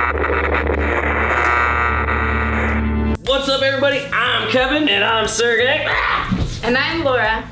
What's up, everybody? I'm Kevin. And I'm Sergey. And I'm Laura.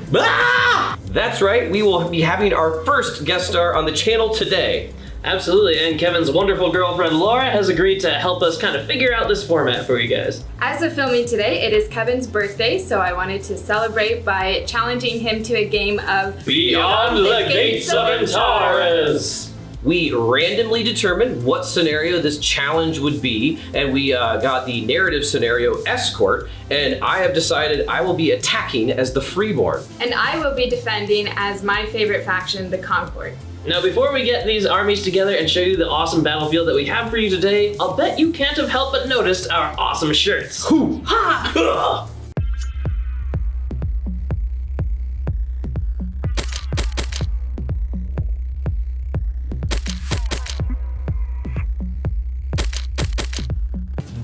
That's right, we will be having our first guest star on the channel today. Absolutely, and Kevin's wonderful girlfriend Laura has agreed to help us kind of figure out this format for you guys. As of filming today, it is Kevin's birthday, so I wanted to celebrate by challenging him to a game of Beyond the Gates of Antares. We randomly determined what scenario this challenge would be, and we got the narrative scenario Escort, and I have decided I will be attacking as the Freeborn. And I will be defending as my favorite faction, the Concord. Now, before we get these armies together and show you the awesome battlefield that we have for you today, I'll bet you can't have helped but noticed our awesome shirts. Hoo! Ha!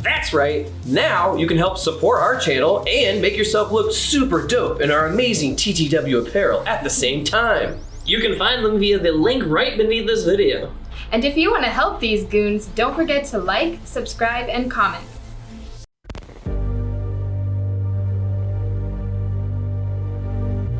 That's right, now you can help support our channel and make yourself look super dope in our amazing TTW apparel at the same time. You can find them via the link right beneath this video. And if you want to help these goons, don't forget to like, subscribe, and comment.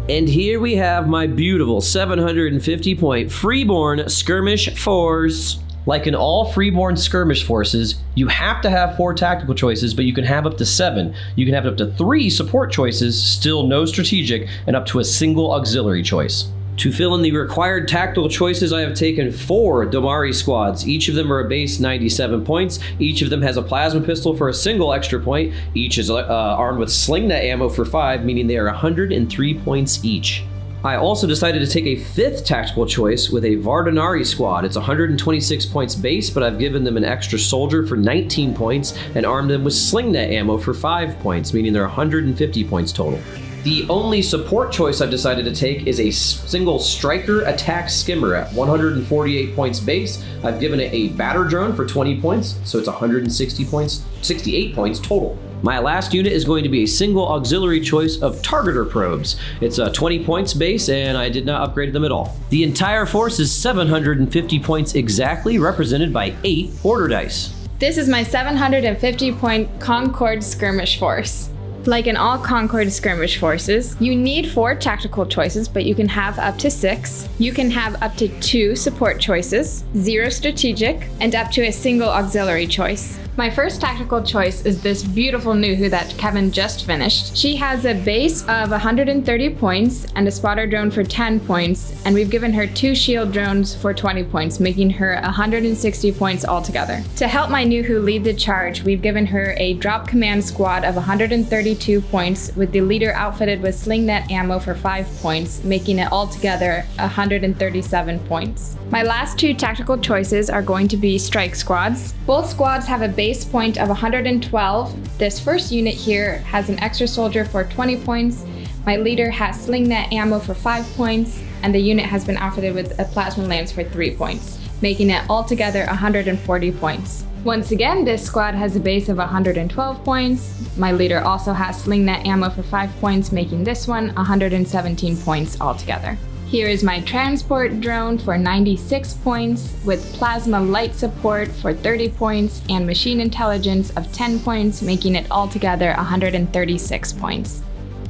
And here we have my beautiful 750-point Freeborn Skirmish Force. Like in all Freeborn skirmish forces, you have to have 4 tactical choices, but you can have up to 7. You can have up to 3 support choices, still no strategic, and up to a single auxiliary choice. To fill in the required tactical choices, I have taken 4 Domari squads. Each of them are a base 97 points. Each of them has a plasma pistol for a single extra point. Each is armed with sling net ammo for 5, meaning they are 103 points each. I also decided to take a 5th tactical choice with a Vardonari squad. It's 126 points base, but I've given them an extra soldier for 19 points and armed them with sling net ammo for 5 points, meaning they're 150 points total. The only support choice I've decided to take is a single striker attack skimmer at 148 points base. I've given it a batter drone for 20 points, so it's 160 points, 68 points total. My last unit is going to be a single auxiliary choice of targeter probes. It's 20 points base, and I did not upgrade them at all. The entire force is 750 points exactly, represented by 8 order dice. This is my 750-point Concord skirmish force. Like in all Concord skirmish forces, you need 4 tactical choices, but you can have up to 6. You can have up to 2 support choices, 0 strategic, and up to a single auxiliary choice. My first tactical choice is this beautiful Nuhu that Kevin just finished. She has a base of 130 points and a spotter drone for 10 points, and we've given her 2 shield drones for 20 points, making her 160 points altogether. To help my Nuhu lead the charge, we've given her a drop command squad of 132 points, with the leader outfitted with sling net ammo for 5 points, making it altogether 137 points. My last 2 tactical choices are going to be strike squads. Both squads have a base point of 112. This first unit here has an extra soldier for 20 points. My leader has sling net ammo for 5 points, and the unit has been outfitted with a plasma lance for 3 points, making it altogether 140 points. Once again, this squad has a base of 112 points. My leader also has sling net ammo for 5 points, making this one 117 points altogether. Here is my transport drone for 96 points, with plasma light support for 30 points and machine intelligence of 10 points, making it altogether 136 points.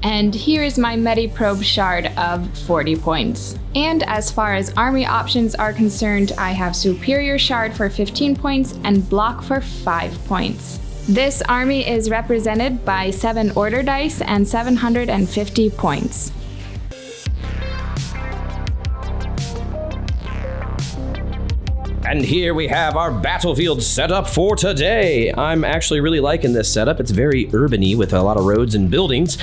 And here is my Mediprobe shard of 40 points. And as far as army options are concerned, I have Superior Shard for 15 points and Block for 5 points. This army is represented by 7 order dice and 750 points. And here we have our battlefield setup for today. I'm actually really liking this setup. It's very urban-y with a lot of roads and buildings.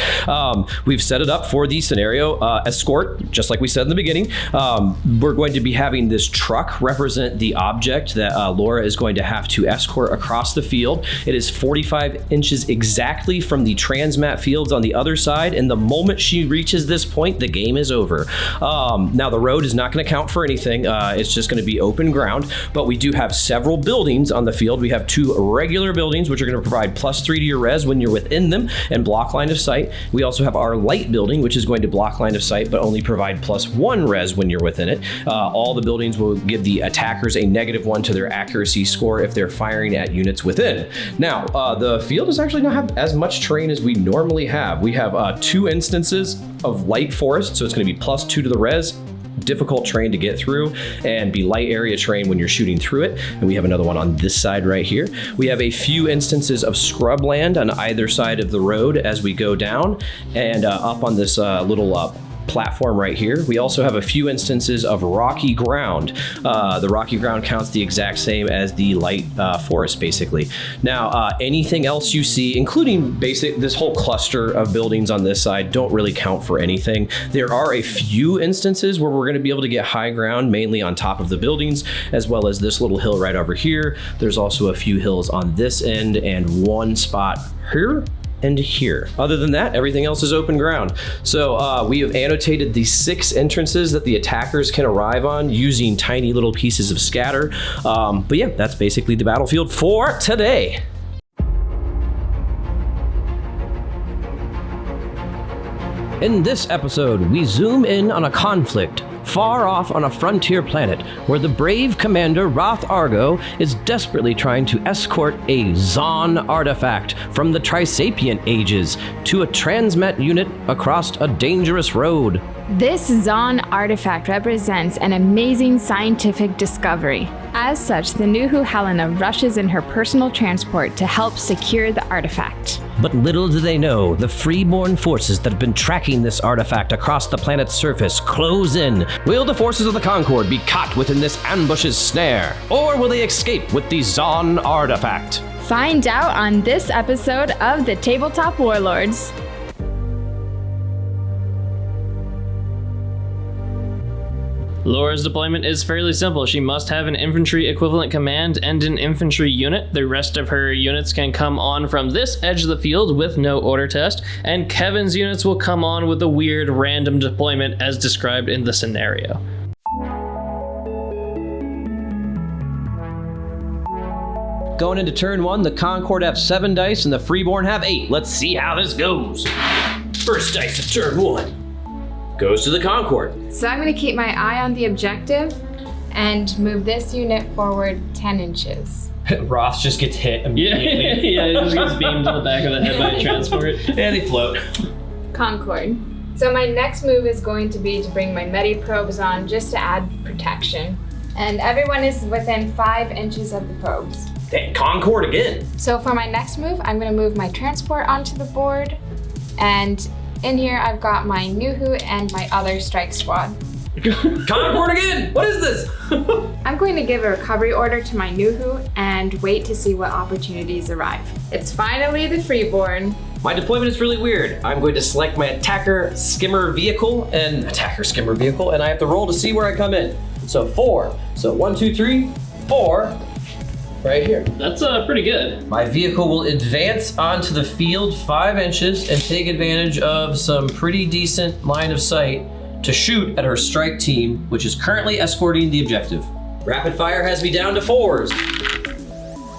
We've set it up for the scenario escort, just like we said in the beginning. We're going to be having this truck represent the object that Laura is going to have to escort across the field. It is 45 inches exactly from the transmat fields on the other side, and the moment she reaches this point, the game is over. Now the road is not going to count for anything. It's just going to be open ground. but we do have several buildings on the field. We have 2 regular buildings, which are going to provide +3 to your res when you're within them and block line of sight. We also have our light building, which is going to block line of sight, but only provide +1 res when you're within it. All the buildings will give the attackers a -1 to their accuracy score if they're firing at units within. Now, the field does actually not have as much terrain as we normally have. We have 2 instances of light forest, so it's going to be +2 to the res, difficult terrain to get through, and be light area terrain when you're shooting through it. And we have another one on this side right here. We have a few instances of scrubland on either side of the road as we go down, and up on this little platform right here. We also have a few instances of rocky ground. The rocky ground counts the exact same as the light forest, basically. Now, anything else you see, including this whole cluster of buildings on this side, don't really count for anything. There are a few instances where we're going to be able to get high ground, mainly on top of the buildings, as well as this little hill right over here. There's also a few hills on this end and one spot here and here. Other than that, everything else is open ground. So we have annotated the 6 entrances that the attackers can arrive on using tiny little pieces of scatter. But yeah, that's basically the battlefield for today. In this episode, we zoom in on a conflict far off on a frontier planet where the brave commander Roth Argo is desperately trying to escort a Zon artifact from the Trisapient ages to a transmet unit across a dangerous road. This Zon artifact represents an amazing scientific discovery. As such, the Nuhu Helena rushes in her personal transport to help secure the artifact. But little do they know, the Freeborn forces that have been tracking this artifact across the planet's surface close in. Will the forces of the Concord be caught within this ambush's snare? Or will they escape with the Zon artifact? Find out on this episode of the Tabletop Warlords. Laura's deployment is fairly simple. She must have an infantry equivalent command and an infantry unit. The rest of her units can come on from this edge of the field with no order test, and Kevin's units will come on with a weird random deployment as described in the scenario. Going into turn 1, the Concord have 7 dice and the Freeborn have 8. Let's see how this goes. First dice of turn 1 goes to the Concord. So I'm going to keep my eye on the objective and move this unit forward 10 inches. Roth just gets hit immediately. Yeah, it just gets beamed to the back of the head by a transport. And they float. Concord. So my next move is going to be to bring my Medi probes on just to add protection. And everyone is within 5 inches of the probes. Dang, Concord again. So for my next move, I'm going to move my transport onto the board, and in here I've got my Nuhu and my other strike squad. Concord again! What is this? I'm going to give a recovery order to my Nuhu and wait to see what opportunities arrive. It's finally the Freeborn. My deployment is really weird. I'm going to select my attacker skimmer vehicle, and I have to roll to see where I come in. So 4. So 1, 2, 3, 4. Right here. That's pretty good. My vehicle will advance onto the field 5 inches and take advantage of some pretty decent line of sight to shoot at her strike team, which is currently escorting the objective. Rapid fire has me down to 4s.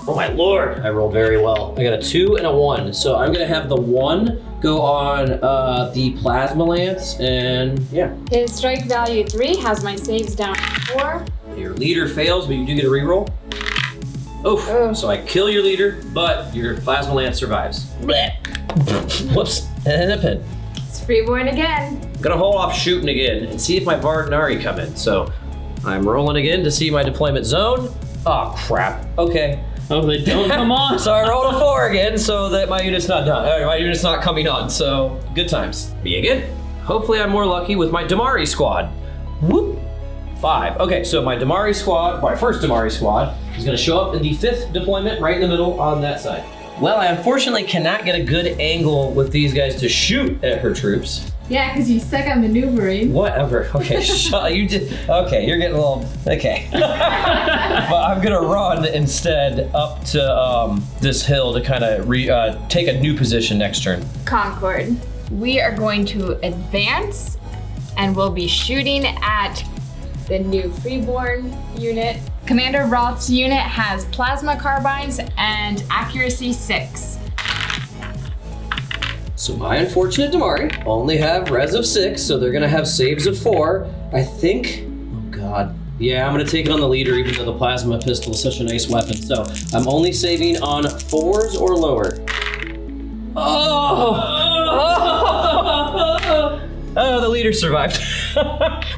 Oh my lord, I rolled very well. I got a 2 and a 1, so I'm gonna have the 1 go on the plasma lance, and yeah. His strike value 3 has my saves down to 4. Your leader fails, but you do get a reroll. Oof. Oh. So I kill your leader, but your plasma lance survives. Whoops, and a pin. It's Freeborn again. I'm gonna hold off shooting again and see if my Vardnari come in. So I'm rolling again to see my deployment zone. Oh crap, okay. Oh, they don't come on. So I rolled a 4 again so that my unit's not done. My unit's not coming on, so good times. Me again. Hopefully I'm more lucky with my Damari squad. Whoop. 5. Okay, so my Damari squad, my first Damari squad, is going to show up in the 5th deployment right in the middle on that side. Well, I unfortunately cannot get a good angle with these guys to shoot at her troops. Yeah, because you suck at maneuvering. Whatever. Okay, you did. Okay, you're getting a little. Okay. But I'm gonna run instead up to this hill to kind of take a new position next turn. Concord. We are going to advance, and we'll be shooting at the new Freeborn unit. Commander Roth's unit has plasma carbines and accuracy 6. So my unfortunate Damari only have res of 6, so they're gonna have saves of 4. I think, oh God. Yeah, I'm gonna take it on the leader even though the plasma pistol is such a nice weapon. So I'm only saving on 4s or lower. Oh, the leader survived.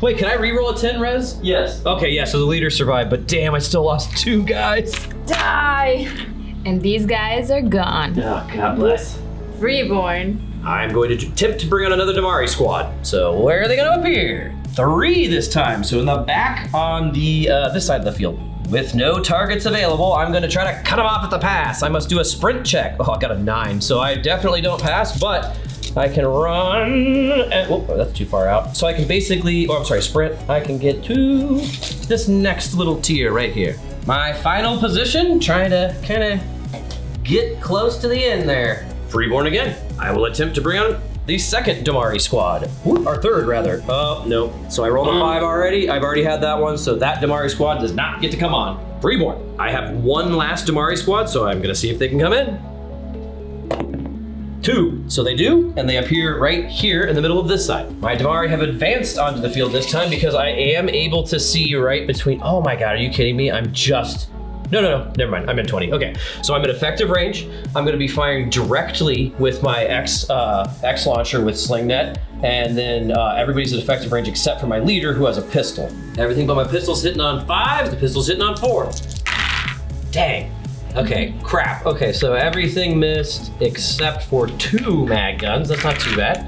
Wait, can I reroll a 10 res? Yes. Okay, yeah, so the leader survived, but damn, I still lost 2 guys. Die! And these guys are gone. Oh, God bless. Freeborn. I'm going to attempt to bring on another Damari squad. So where are they going to appear? 3 this time. So in the back on the this side of the field. With no targets available, I'm going to try to cut them off at the pass. I must do a sprint check. Oh, I got a 9, so I definitely don't pass, but I can run. Oh, that's too far out. So I can basically, sprint. I can get to this next little tier right here. My final position, trying to kind of get close to the end there. Freeborn again. I will attempt to bring on the second Damari squad. Or third, rather. Oh, no. So I rolled a 5 already. I've already had that one, so that Damari squad does not get to come on. Freeborn. I have one last Damari squad, so I'm gonna see if they can come in. 2. So they do, and they appear right here in the middle of this side. My Damari have advanced onto the field this time because I am able to see right between, oh my God, are you kidding me? I'm just, no, never mind, I'm in 20. Okay, so I'm at effective range. I'm gonna be firing directly with my X launcher with sling net, and then everybody's at effective range except for my leader who has a pistol. Everything but my pistol's hitting on 5s, the pistol's hitting on 4. Dang. Okay, crap. Okay, so everything missed except for 2 mag guns. That's not too bad.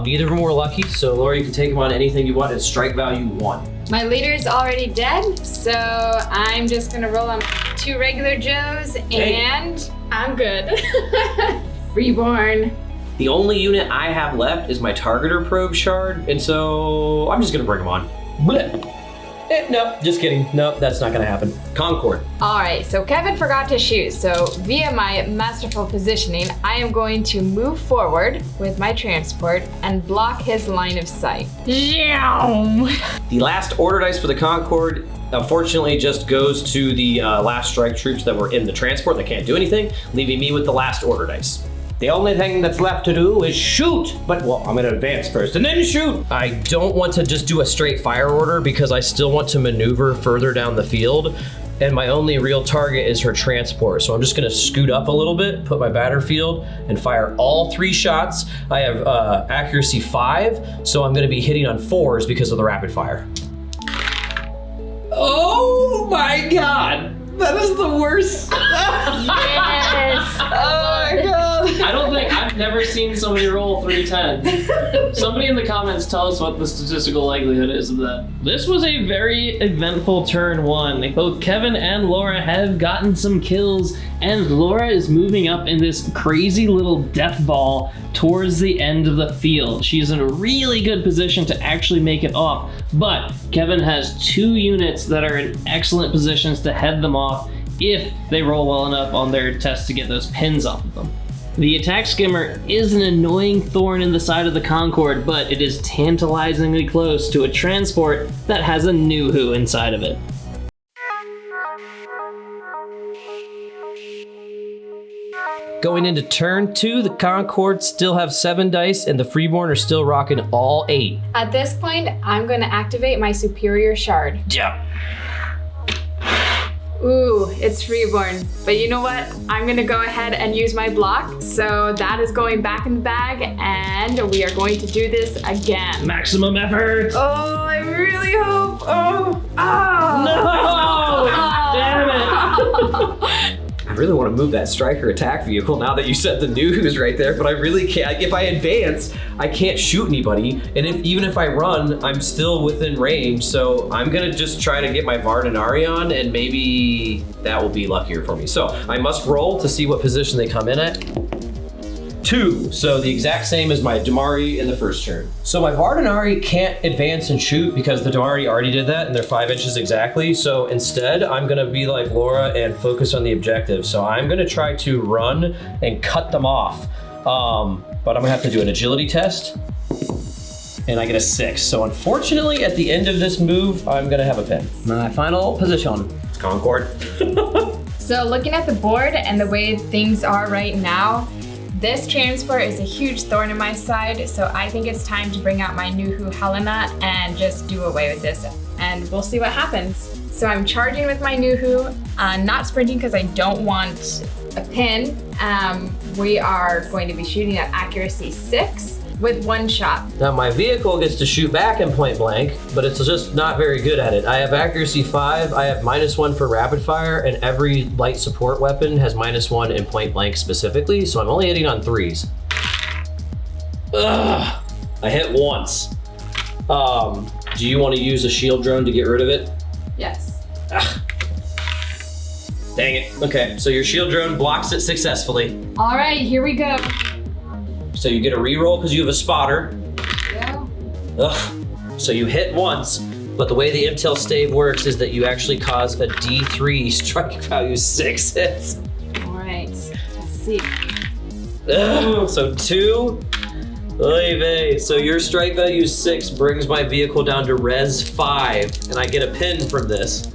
Neither of them were lucky, so Laura, you can take them on anything you want at strike value 1. My leader is already dead, so I'm just gonna roll on 2 regular Joes and I'm good. Freeborn. The only unit I have left is my targeter probe shard, and so I'm just gonna bring them on. Blech. Nope, just kidding. Nope, that's not gonna happen. Concord. All right, so Kevin forgot to shoot, so via my masterful positioning, I am going to move forward with my transport and block his line of sight. The last order dice for the Concord unfortunately just goes to the last strike troops that were in the transport that can't do anything, leaving me with the last order dice. The only thing that's left to do is shoot, but well, I'm gonna advance first and then shoot. I don't want to just do a straight fire order because I still want to maneuver further down the field, and my only real target is her transport. So I'm just gonna scoot up a little bit, put my batter field, and fire all 3 shots. I have accuracy 5, so I'm gonna be hitting on 4s because of the rapid fire. Oh my God, that is the worst. Yes! Oh my God. I don't think I've never seen somebody roll 3 10s. Somebody in the comments tell us what the statistical likelihood is of that. This was a very eventful turn 1. Both Kevin and Laura have gotten some kills, and Laura is moving up in this crazy little death ball towards the end of the field. She's in a really good position to actually make it off, but Kevin has 2 units that are in excellent positions to head them off if they roll well enough on their test to get those pins off of them. The attack skimmer is an annoying thorn in the side of the Concord, but it is tantalizingly close to a transport that has a Nuhu inside of it. Going into turn 2, the Concord still have 7 dice and the Freeborn are still rocking all 8. At this point, I'm gonna activate my superior shard. Yeah. Ooh, it's Freeborn. But you know what? I'm gonna go ahead and use my block. So that is going back in the bag, and we are going to do this again. Maximum effort! Oh, I really hope. Oh, oh. No! Damn it! I really want to move that striker attack vehicle now that you said the news right there, but I really can't. If I advance, I can't shoot anybody, and even if I run, I'm still within range, so I'm gonna just try to get my Vardanari on, and maybe that will be luckier for me. So I must roll to see what position they come in at. 2, so the exact same as my Damari in the first turn. So my Vardanari can't advance and shoot because the Damari already did that and they're 5 inches exactly. So instead, I'm gonna be like Laura and focus on the objective. So I'm gonna try to run and cut them off. But I'm gonna have to do an agility test. and I get a 6. So unfortunately, at the end of this move, I'm gonna have a pin. My final position. It's Concord. So looking at the board and the way things are right now, this transport is a huge thorn in my side, so I think it's time to bring out my Nuhu Helena and just do away with this, and we'll see what happens. So I'm charging with my Nuhu, not sprinting because I don't want a pin. We are going to be shooting at accuracy 6 with 1 shot. Now my vehicle gets to shoot back in point blank, but it's just not very good at it. I have accuracy 5, I have -1 for rapid fire, and every light support weapon has -1 in point blank specifically, so I'm only hitting on 3s. Ugh, I hit once. Do you want to use a shield drone to get rid of it? Yes. Ugh. Dang it. Okay, so your shield drone blocks it successfully. All right, here we go. So you get a reroll because you have a spotter. Yeah. Ugh. So you hit once, but the way the intel stave works is that you actually cause a D3 strike value 6 hits. All right, let's see. Ugh. So 2. Oy vey. So your strike value 6 brings my vehicle down to res 5, and I get a pin from this.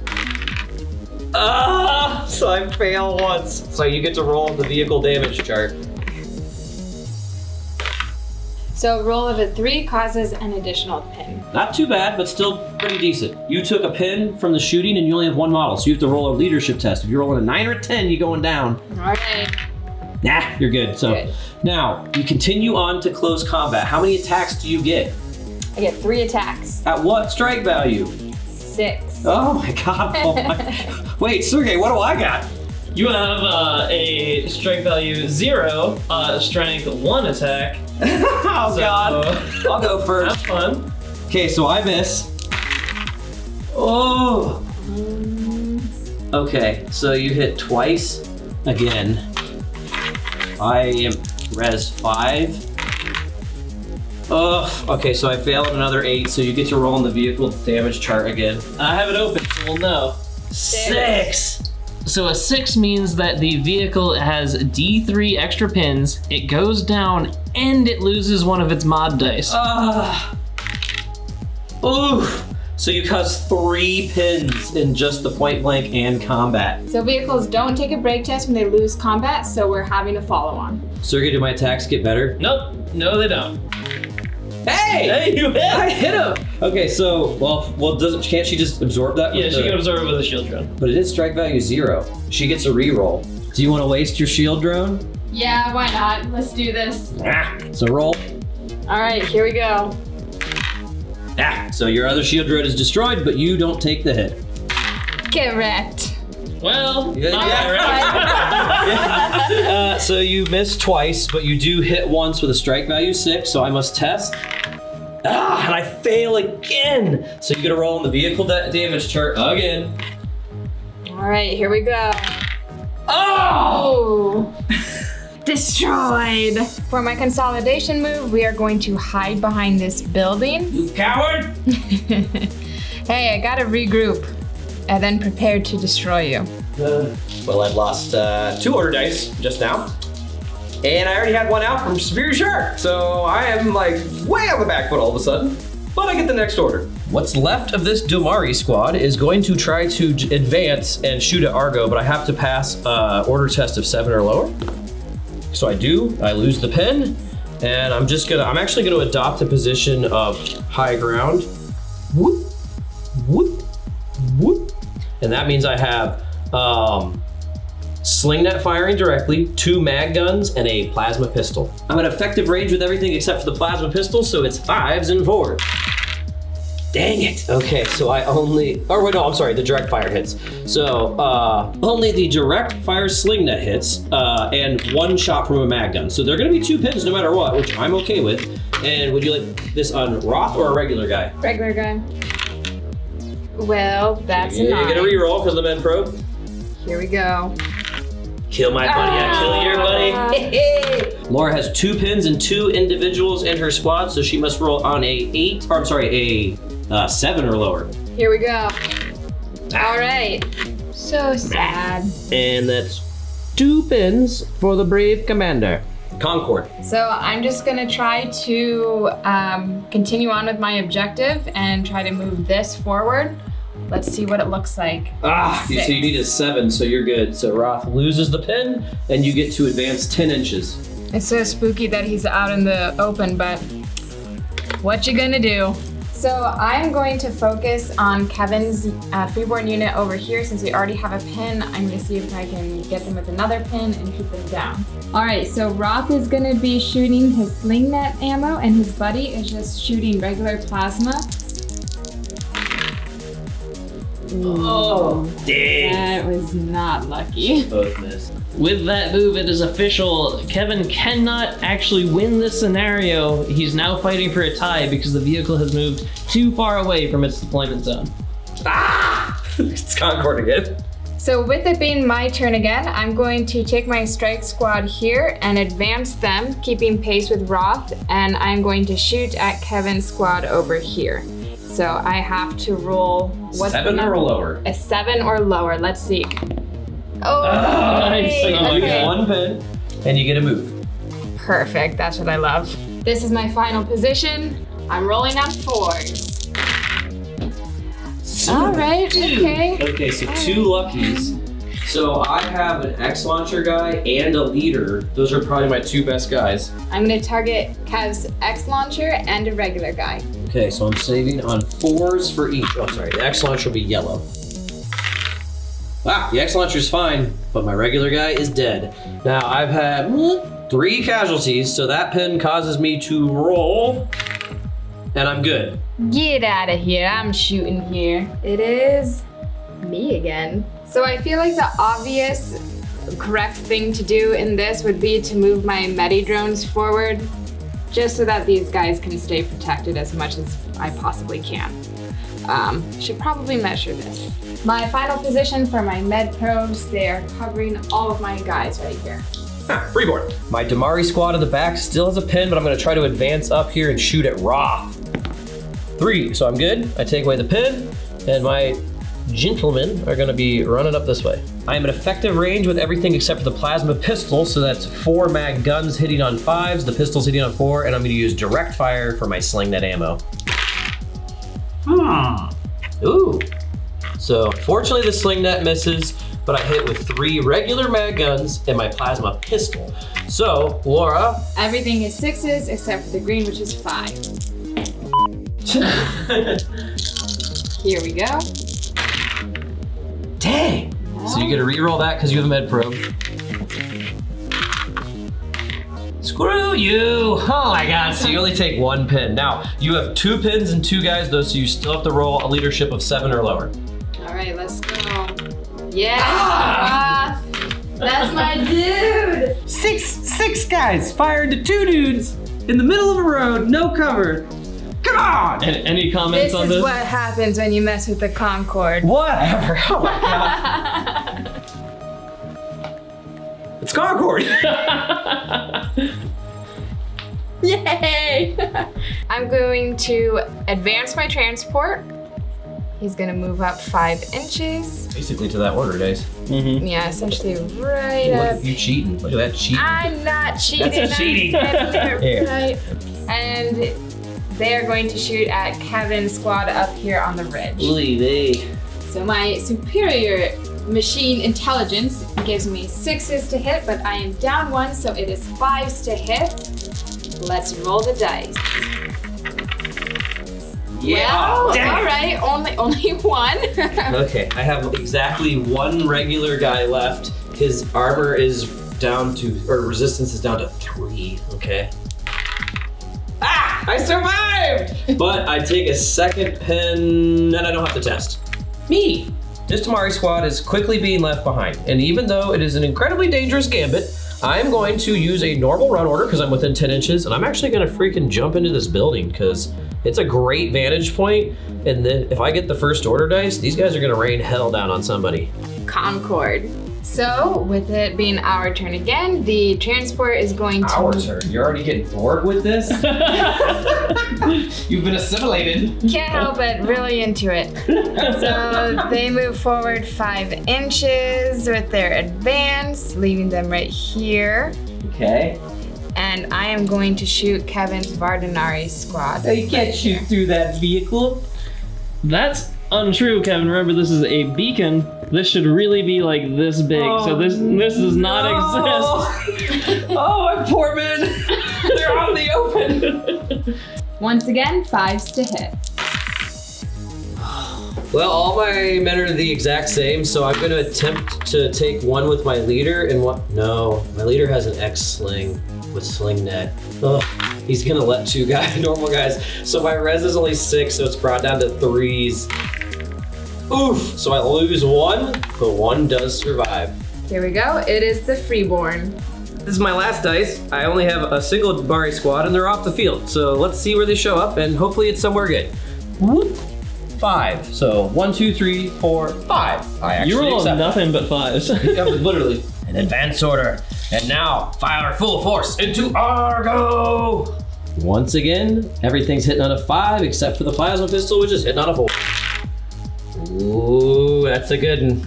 So I fail once. So you get to roll the vehicle damage chart. So a roll of a 3 causes an additional pin. Not too bad, but still pretty decent. You took a pin from the shooting and you only have 1 model, so you have to roll a leadership test. If you're rolling a 9 or a 10, you're going down. All right. Nah, you're good. So Good. now you continue on to close combat. How many attacks do you get? I get 3 attacks. At what strike value? 6. Oh my god. Oh my. Wait, Sergey, what do I got? You have a strength value 0, strength 1 attack. Oh So- god. I'll go Have first. fun. Okay, so I miss. Oh. Okay, so you hit twice again. I am res 5. Ugh. Okay, so I failed another 8, so you get to roll on the vehicle damage chart again. I have it open, so we'll know. 6. So a 6 means that the vehicle has D3 extra pins, it goes down, and it loses one of its mod dice. Oof. So you cause 3 pins in just the point blank and combat. So vehicles don't take a break test when they lose combat, so we're having a follow-on. Sergey, do my attacks get better? Nope, no they don't. Hey! Hey, you hit! I hit him! Okay, so, can't she just absorb that? Yeah, with she the- can absorb it with a shield drone. But it is strike value 0. She gets a reroll. Do you want to waste your shield drone? Yeah, why not? Let's do this. So roll. All right, here we go. So your other shield drone is destroyed, but you don't take the hit. Get wrecked. Well, Yeah, not yeah. right. So you miss twice, but you do hit once with a strike value 6, so I must test. And I fail again! So you get a roll on the vehicle damage chart again. All right, here we go. Oh! Destroyed. For my consolidation move, we are going to hide behind this building. You coward! Hey, I gotta regroup and then prepare to destroy you. Well, I've lost 2 order dice just now. And I already had 1 out from Superior Shark, so I am like way on the back foot all of a sudden. But I get the next order. What's left of this Domari squad is going to try to advance and shoot at Argo, but I have to pass order test of 7 or lower. So I do, I lose the pin, and I'm actually gonna adopt a position of high ground. Whoop, whoop, whoop. And that means I have sling net firing directly, 2 mag guns, and a plasma pistol. I'm at effective range with everything except for the plasma pistol, so it's 5s and 4s. Dang it. Okay, so the direct fire hits. So only the direct fire sling net hits and 1 shot from a mag gun. So they're gonna be 2 pins no matter what, which I'm okay with. And would you like this on Roth or a regular guy? Regular guy. Well, that's a You 9. get a reroll because of the med probe. Here we go. Kill my buddy, I kill your buddy. Laura has 2 pins and 2 individuals in her squad, so she must roll on a 7 or lower. Here we go. All right. So sad. And that's 2 pins for the brave commander. Concord. So I'm just gonna try to continue on with my objective and try to move this forward. Let's see what it looks like. So you need a 7, so you're good. So Roth loses the pin, and you get to advance 10 inches. It's so spooky that he's out in the open, but what you gonna do? So I'm going to focus on Kevin's Freeborn unit over here. Since we already have a pin, I'm gonna see if I can get them with another pin and keep them down. All right, so Roth is gonna be shooting his sling net ammo, and his buddy is just shooting regular plasma. Oh, dang. That was not lucky. Both missed. With that move, it is official. Kevin cannot actually win this scenario. He's now fighting for a tie because the vehicle has moved too far away from its deployment zone. It's Concord again. So with it being my turn again, I'm going to take my strike squad here and advance them, keeping pace with Roth, and I'm going to shoot at Kevin's squad over here. So I have to roll, what's 7 the or number? lower. A 7 or lower, let's see. Oh, nice. okay. Oh my You God. get 1 pin, and you get a move. Perfect, that's what I love. This is my final position. I'm rolling on 4s. All right, okay. Okay, so 2 luckies. So I have an X launcher guy and a leader. Those are probably my 2 best guys. I'm gonna target Kev's X launcher and a regular guy. Okay, so I'm saving on 4s for each. Oh, sorry, the X launcher will be yellow. The X launcher's fine, but my regular guy is dead. Now I've had 3 casualties, so that pin causes me to roll, and I'm good. Get out of here, I'm shooting here. It is me again. So I feel like the obvious correct thing to do in this would be to move my medi drones forward, just so that these guys can stay protected as much as I possibly can. Should probably measure this. My final position for my med probes, they are covering all of my guys right here. Freeborn. My Damari squad in the back still has a pin, but I'm gonna try to advance up here and shoot at Roth. 3, so I'm good. I take away the pin, and my gentlemen are gonna be running up this way. I am at effective range with everything except for the plasma pistol, so that's 4 mag guns hitting on 5s, the pistol's hitting on 4, and I'm gonna use direct fire for my sling net ammo. Ooh. So fortunately the sling net misses, but I hit with 3 regular mag guns and my plasma pistol. So, Laura. Everything is 6s except for the green, which is 5. Here we go. Dang. So you get to re-roll that because you have a med probe. Screw you! Oh my god, so you only take 1 pin. Now, you have 2 pins and 2 guys though, so you still have to roll a leadership of 7 or lower. All right, let's go. Yeah, that's my dude. 6 guys fire into 2 dudes in the middle of a road, no cover. Come on! And any comments This on is this? what happens when you mess with the Concord. Whatever, oh my god. It's Concord! Yay! I'm going to advance my transport. He's gonna move up 5 inches. Basically to that order, Days. Yeah, essentially right Look up. at you cheating. Look at that cheating. I'm not cheating. That's a cheating. I'm getting it Here. right. And they are going to shoot at Kevin's squad up here on the ridge. So my superior machine intelligence gives me 6s to hit, but I am down 1, so it is 5s to hit. Let's roll the dice. Yeah. Well, Dang. all right, only 1. Okay, I have exactly 1 regular guy left. His armor is down to, or resistance is down to 3, okay? I survived! But I take a 2nd pin, and I don't have to test. Me! This Tamari squad is quickly being left behind, and even though it is an incredibly dangerous gambit, I'm going to use a normal run order because I'm within 10 inches, and I'm actually gonna freaking jump into this building because it's a great vantage point, and if I get the first order dice, these guys are gonna rain hell down on somebody. Concord. So, with it being our turn again, the transport is going to... Our turn? You're already getting bored with this? You've been assimilated. Can't help it, really into it. So they move forward 5 inches with their advance, leaving them right here. Okay. and I am going to shoot Kevin's Vardanari squad. You can't shoot through that vehicle. That's untrue, Kevin. Remember, this is a beacon. This should really be like this big. So this does not exist. Oh, my poor men. They're out in the open. Once again, 5s to hit. Well, all my men are the exact same, so I'm gonna attempt to take one with my leader and what? No, my leader has an X sling with sling net. Ugh, he's gonna let 2 normal guys. So my res is only 6, so it's brought down to 3s. Oof, so I lose 1, but 1 does survive. Here we go. It is the Freeborn. This is my last dice. I only have a single Bari squad and they're off the field. So let's see where they show up and hopefully it's somewhere good. Whoop. 5. So 1, 2, 3, 4, 5. I actually You roll accept. nothing but 5s. Yeah, literally. An advance order. And now fire full force into Argo. Once again, everything's hitting on a 5 except for the plasma pistol, which is hitting on a 4. Ooh, that's a good one.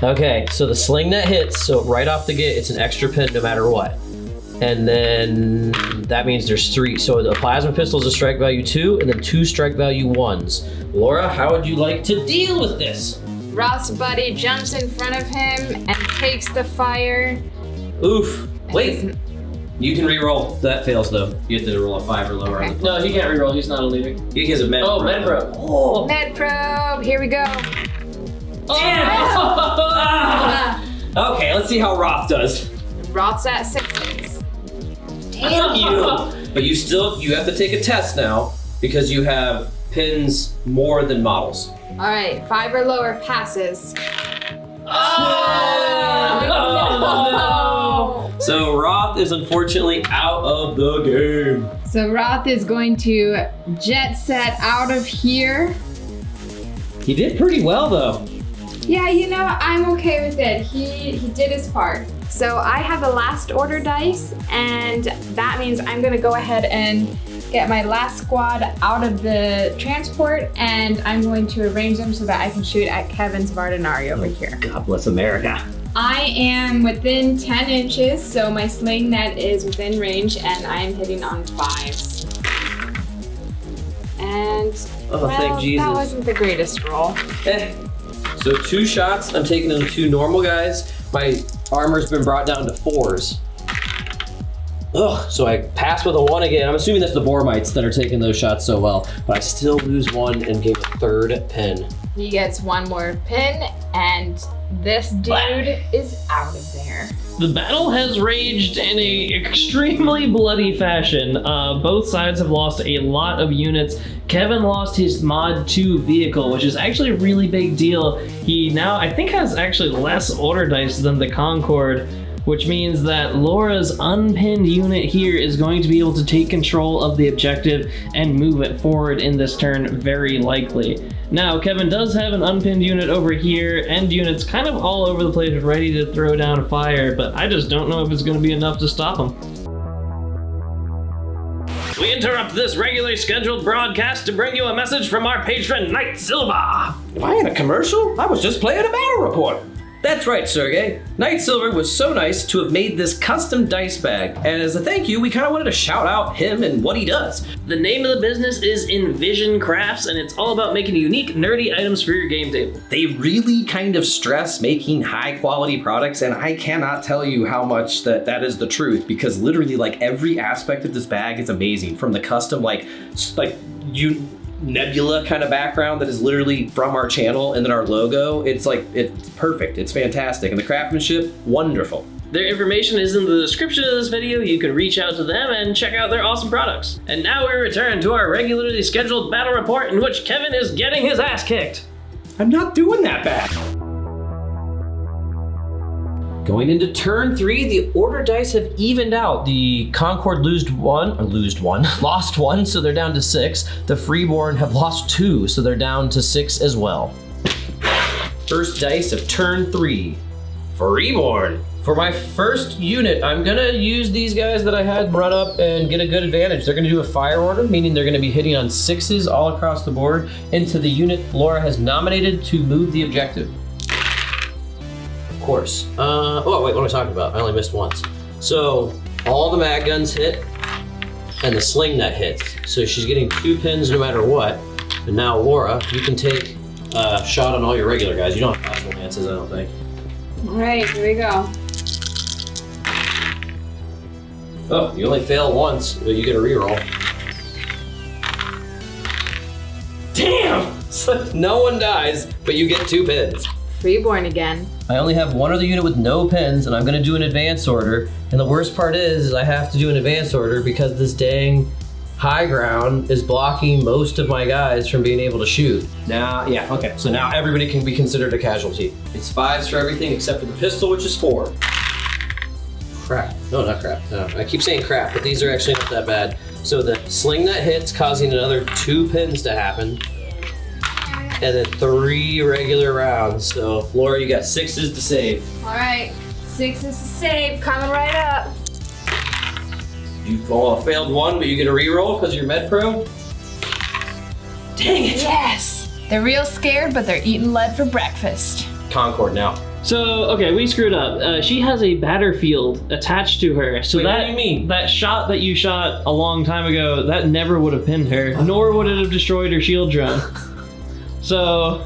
Okay, so the sling net hits, so right off the gate, it's an extra pin no matter what. And then that means there's 3. So the plasma pistol is a strike value 2, and then 2 strike value 1s. Laura, how would you like to deal with this? Roth's buddy jumps in front of him and takes the fire. Oof. Wait. You can re-roll. That fails though. You have to roll a 5 or lower. Okay. No, he can't reroll. He's not a leader. He has a med. Oh, med probe. Oh. Med probe. Here we go. Okay, let's see how Roth does. Roth's at 6s. Damn you! But you have to take a test now because you have pins more than models. All right, 5 or lower passes. Oh, So Roth is unfortunately out of the game. So Roth is going to jet set out of here. He did pretty well though. Yeah, you know, I'm okay with it. He did his part. So I have a last order dice, and that means I'm gonna go ahead and get my last squad out of the transport, and I'm going to arrange them so that I can shoot at Kevin's Vardanari over here. God bless America. I am within 10 inches, so my sling net is within range, and I am hitting on 5s. And Oh, well, thank Jesus. that wasn't the greatest roll. So 2 shots, I'm taking them 2 normal guys. My armor's been brought down to 4s. Ugh, so I pass with a 1 again. I'm assuming that's the Bormites that are taking those shots so well, but I still lose 1 and gain a 3rd pin. He gets 1 more pin, and this dude is out of there. The battle has raged in a extremely bloody fashion. Both sides have lost a lot of units. Kevin lost his Mod 2 vehicle, which is actually a really big deal. He now, I think, has actually less order dice than the Concord, which means that Laura's unpinned unit here is going to be able to take control of the objective and move it forward in this turn, very likely. Now, Kevin does have an unpinned unit over here, and units kind of all over the place ready to throw down fire, but I just don't know if it's going to be enough to stop them. We interrupt this regularly scheduled broadcast to bring you a message from our patron, Knight Silva. Am I in a commercial? I was just playing a battle report. That's right, Sergey. Knight Silver was so nice to have made this custom dice bag, and as a thank you, we kind of wanted to shout out him and what he does. The name of the business is Envision Crafts, and it's all about making unique, nerdy items for your game table. They really kind of stress making high quality products, and I cannot tell you how much that is the truth, because literally like every aspect of this bag is amazing, from the custom nebula kind of background that is literally from our channel, and then our logo. It's perfect. It's fantastic, and the craftsmanship, wonderful. Their information is in the description of this video. You can reach out to them and check out their awesome products. And now we return to our regularly scheduled battle report in which Kevin is getting his ass kicked. I'm not doing that bad. Going into turn 3, the order dice have evened out. The Concord lost one, so they're down to 6. The Freeborn have lost 2, so they're down to 6 as well. First dice of turn 3. Freeborn. For my first unit, I'm gonna use these guys that I had brought up and get a good advantage. They're gonna do a fire order, meaning they're gonna be hitting on 6s all across the board into the unit Laura has nominated to move the objective. Of course. Oh wait, what am I talking about? I only missed once. So all the mag guns hit, and the sling net hits. So she's getting 2 pins no matter what. And now, Laura, you can take a shot on all your regular guys. You don't have plasma lances, I don't think. All right, here we go. Oh, you only fail once, but you get a reroll. Damn! So no one dies, but you get 2 pins. Freeborn again. I only have one other unit with no pins, and I'm gonna do an advance order. And the worst part is I have to do an advance order because this dang high ground is blocking most of my guys from being able to shoot. Now, yeah, okay. So now everybody can be considered a casualty. It's 5s for everything except for the pistol, which is 4. Crap. No, not crap. No, I keep saying crap, but these are actually not that bad. So the sling that hits, causing another 2 pins to happen. And then 3 regular rounds. So, Laura, you got 6s to save. All right, 6s to save, coming right up. You failed 1, but you get a reroll because you're med pro? Dang it! Yes! They're real scared, but they're eating lead for breakfast. Concord now. So, okay, we screwed up. She has a battlefield attached to her. So Wait, that, what do you mean? That shot that you shot a long time ago, that never would have pinned her, nor would it have destroyed her shield drone. So,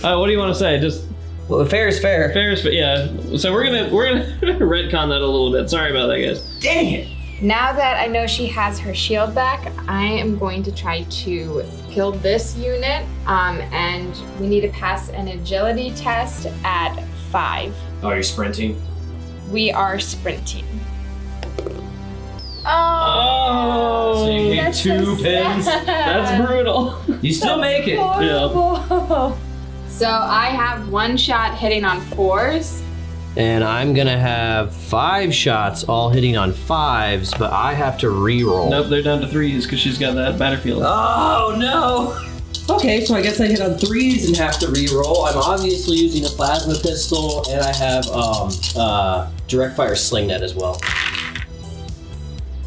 what do you want to say? Just Well, fair is fair. fair is fair. Yeah. So we're gonna retcon that a little bit. Sorry about that, guys. Dang it! Now that I know she has her shield back, I am going to try to kill this unit, and we need to pass an agility test at 5. Oh, you're sprinting? We are sprinting. Oh, So you get that's 2 so pins? sad. that's brutal. You still make it. Horrible. So I have 1 shot hitting on 4s. And I'm gonna have 5 shots all hitting on 5s, but I have to re-roll. Nope, they're down to 3s because she's got that battlefield. Oh no! Okay, so I guess I hit on 3s and have to re-roll. I'm obviously using a plasma pistol, and I have direct fire sling net as well.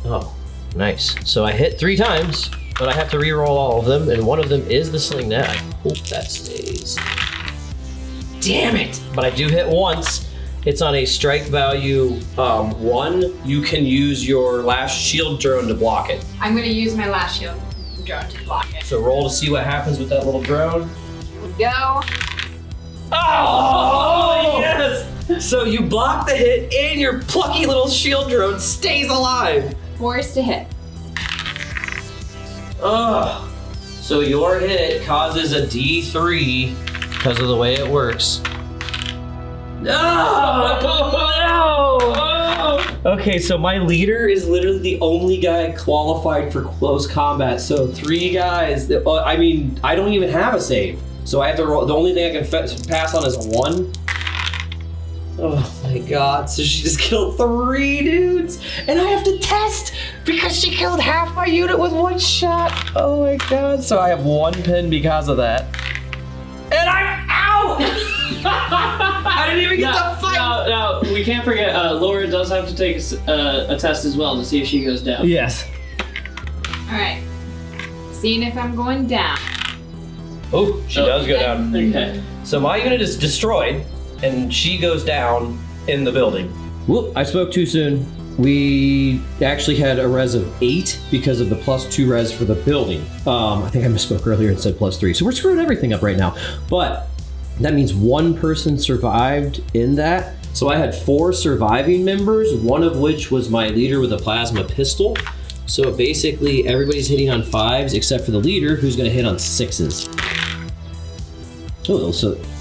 Oh, nice. So I hit 3 times, but I have to re-roll all of them, and one of them is the sling net. I hope that stays. Damn it! But I do hit once. It's on a strike value 1. You can use your last shield drone to block it. I'm going to use my last shield drone to block it. So roll to see what happens with that little drone. Here we go. Oh, yes! So you block the hit and your plucky little shield drone stays alive. 4s to hit. Ugh. So your hit causes a D3 because of the way it works. No! Okay, so my leader is literally the only guy qualified for close combat. So 3 guys, that, I don't even have a save. So I have to roll, the only thing I can pass on is a 1. Oh my god, so she just killed 3 dudes, and I have to test because she killed half my unit with 1 shot. Oh my god, so I have 1 pin because of that. And I'm out! I didn't even get to fight! No, we can't forget, Laura does have to take a test as well to see if she goes down. Yes. Alright. Seeing if I'm going down. Oh, she does go down. Okay. So my unit is destroyed, and she goes down in the building. Whoop, I spoke too soon. We actually had a res of 8 because of the +2 res for the building. I think I misspoke earlier and said +3. So we're screwing everything up right now. But that means 1 person survived in that. So I had 4 surviving members, one of which was my leader with a plasma pistol. So basically everybody's hitting on 5s except for the leader, who's gonna hit on 6s.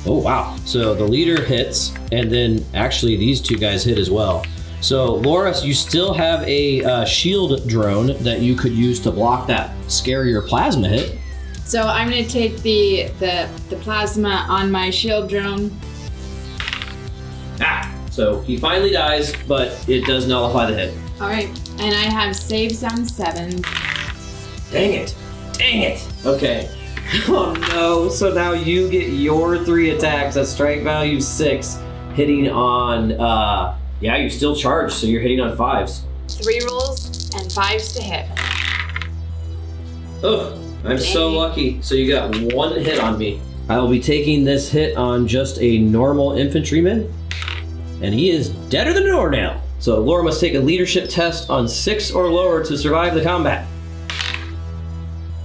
Oh wow. So the leader hits, and then actually these 2 guys hit as well. So Laura, you still have a shield drone that you could use to block that scarier plasma hit. So I'm going to take the plasma on my shield drone. So he finally dies, but it does nullify the hit. Alright, and I have saves on 7. Dang it. Dang it. Okay. Oh no, so now you get your 3 attacks at strike value 6, hitting on, yeah, you still charge, so you're hitting on 5s. 3 rolls and 5s to hit. Oh, I'm so lucky. So you got 1 hit on me. I will be taking this hit on just a normal infantryman, and he is deader than a doornail. So Laura must take a leadership test on 6 or lower to survive the combat.